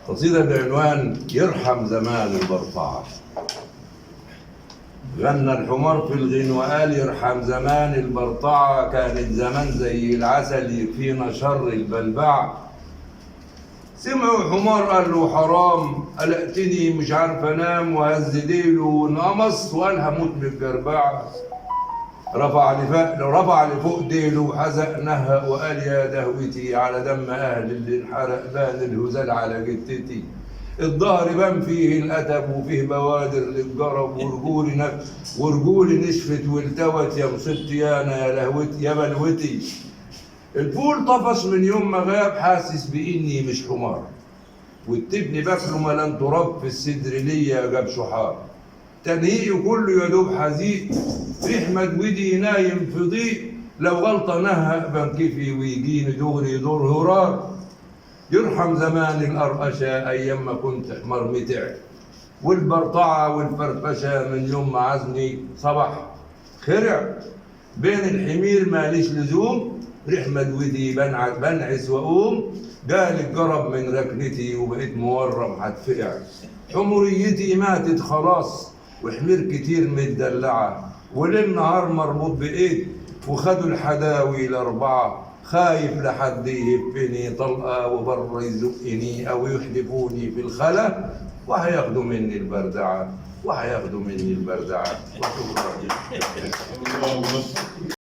قصيدة بعنوان يرحم زمان البرطعة. غنى الحمار في الغين وقال يرحم زمان البرطعة، كانت زمان زي العسل يكفينا شر البلبعة. سمعوا حمار قال له حرام، قلقتني مش عارف انام، وهز ديله ونقمص وقال هموت من الجربعة. رفع لفوق ديله وحزق نهق وقال يا دهوتي على دم اهل اللي انحرق، بان الهزال على جتتي. الظهر بان فيه الأتب وفيه بوادر للجرب، ورجولي نشفت والتوت، يا مصيبتي انا يا لهوتي يا بلوتي. الفول طفش من يوم ما غاب، حاسس بإني مش حمار، والتبن باكله ملان تراب، في الصدر ليا جاب شحار. تنهيقي كله يا دوب حزيق، ريح مجودي نايم في ضيق، لو غلطة نهق بنكفي ويجيني دغري يدور هرار. يرحم زمان القرقشة أيام ما كنت حمار متع، والبرطعة والفرفشة من يوم ما عزمي صبح خرع. بين الحمير ماليش لزوم، ريح مدودي بنعس وأقوم، جالي الجرب من ركنتي وبقيت مورم هتفقع. حموريتي ماتت خلاص وحمير كتير متدلعة، وليل نهار مربوط بإيد وخدوا الحداوي الأربعة. خايف لحد يهفني طلقة وبره يزقني أو يحدفوني في الخلا، وهياخدوا مني البردعة وشكرا.